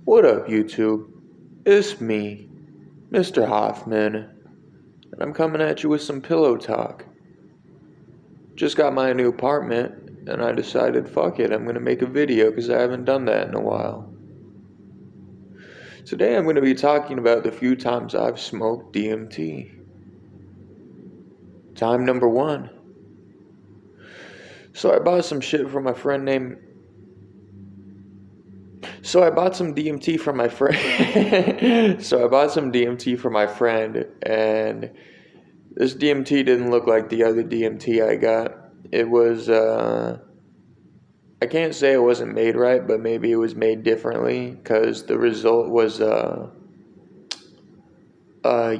What up, YouTube? It's me, Mr. Hoffman, and I'm coming at you with some pillow talk. Just got my new apartment, and I decided, fuck it, I'm gonna make a video because I haven't done that in a while. Today I'm gonna be talking about the few times I've smoked DMT. Time number one. So I bought some shit from my friend named So I bought some DMT from my friend. So I bought some DMT from my friend, and this DMT didn't look like the other DMT I got. It was, I can't say it wasn't made right, but maybe it was made differently, because the result was a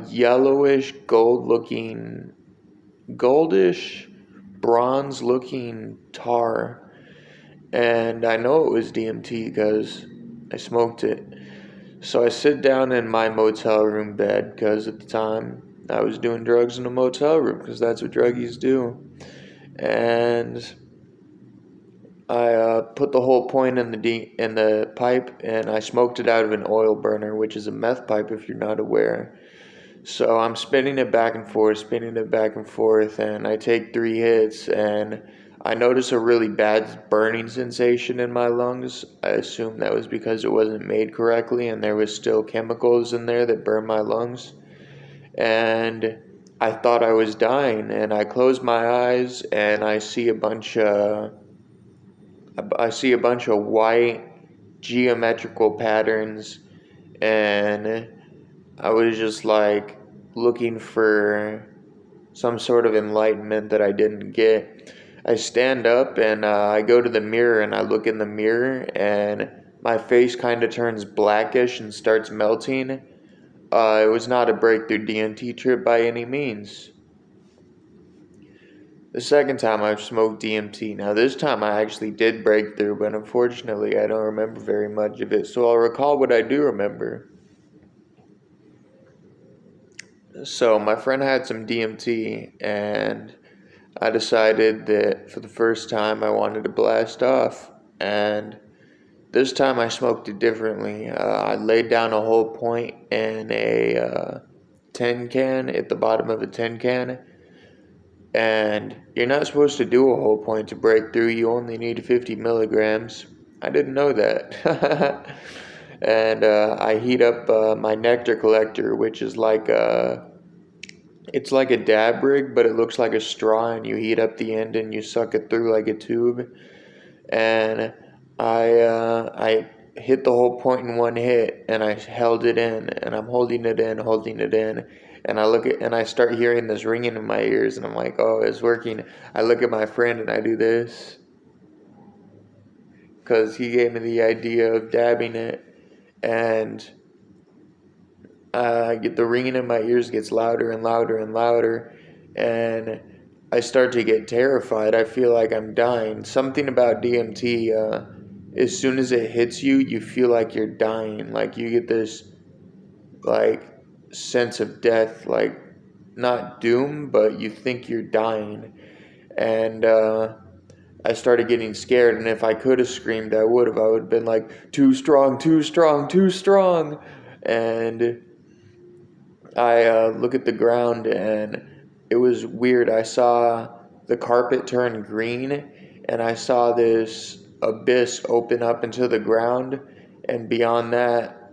yellowish, goldish, bronze looking tar. And I know it was DMT because I smoked it. So I sit down in my motel room bed, because at the time I was doing drugs in a motel room, because that's what druggies do. And I put the whole point in the pipe, and I smoked it out of an oil burner, which is a meth pipe if you're not aware. So I'm spinning it back and forth, and I take 3 hits, and I notice a really bad burning sensation in my lungs. I assume that was because it wasn't made correctly, and there was still chemicals in there that burn my lungs. And I thought I was dying, and I close my eyes, and I see a bunch of white geometrical patterns, and I was just like looking for some sort of enlightenment that I didn't get. I stand up, and I go to the mirror, and I look in the mirror, and my face kind of turns blackish and starts melting. It was not a breakthrough DMT trip by any means. The second time I've smoked DMT. Now this time I actually did break through, but unfortunately I don't remember very much of it, so I'll recall what I do remember. So my friend had some DMT, and I decided that for the first time I wanted to blast off, and this time I smoked it differently. I laid down a whole point in a tin can, at the bottom of a tin can, and you're not supposed to do a whole point to break through. You only need 50 milligrams. I didn't know that. And I heat up my nectar collector, which is it's like a dab rig, but it looks like a straw, and you heat up the end and you suck it through like a tube. And I hit the whole point in one hit, and I held it in, and I'm holding it in, and I start hearing this ringing in my ears, and I'm like, oh, it's working. I look at my friend, and I do this, because he gave me the idea of dabbing it, and I get the ringing in my ears gets louder and louder and louder, and I start to get terrified. I feel like I'm dying. Something about DMT, as soon as it hits you, you feel like you're dying. Like you get this, like, sense of death, like, not doom, but you think you're dying. And I started getting scared, and if I could have screamed, I would have. I would have been like, too strong, too strong, too strong. And I look at the ground, and it was weird. I saw the carpet turn green, and I saw this abyss open up into the ground, and beyond that,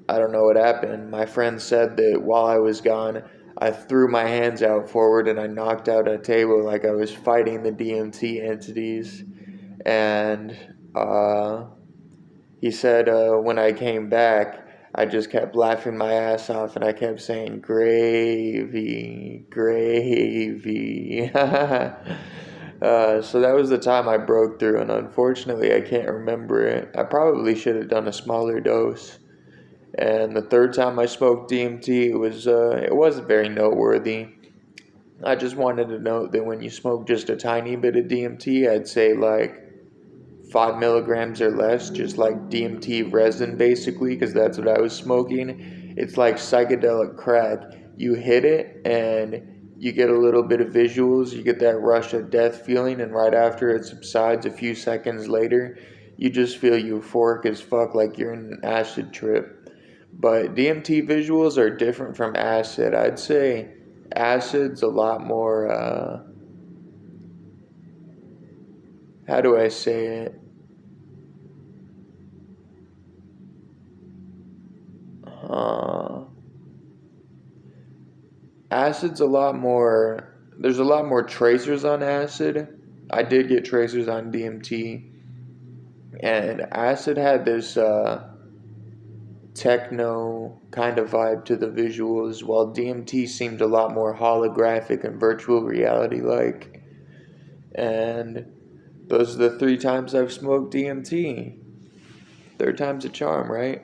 I don't know what happened. My friend said that while I was gone, I threw my hands out forward, and I knocked out a table like I was fighting the DMT entities. And he said when I came back, I just kept laughing my ass off, and I kept saying, gravy, gravy. So that was the time I broke through, and unfortunately I can't remember it. I probably should have done a smaller dose. And the third time I smoked DMT, it wasn't very noteworthy. I just wanted to note that when you smoke just a tiny bit of DMT, I'd say like 5 milligrams or less, just like DMT resin basically, because that's what I was smoking. It's like psychedelic crack. You hit it and you get a little bit of visuals, you get that rush of death feeling, and right after it subsides a few seconds later, you just feel euphoric as fuck, like you're in an acid trip. But DMT visuals are different from acid. I'd say acid's a lot more, how do I say it? Uh, Acid's a lot more, there's a lot more tracers on acid. I did get tracers on DMT. And acid had this techno kind of vibe to the visuals, while DMT seemed a lot more holographic and virtual reality like. And those are the 3 times I've smoked DMT. Third time's a charm, right?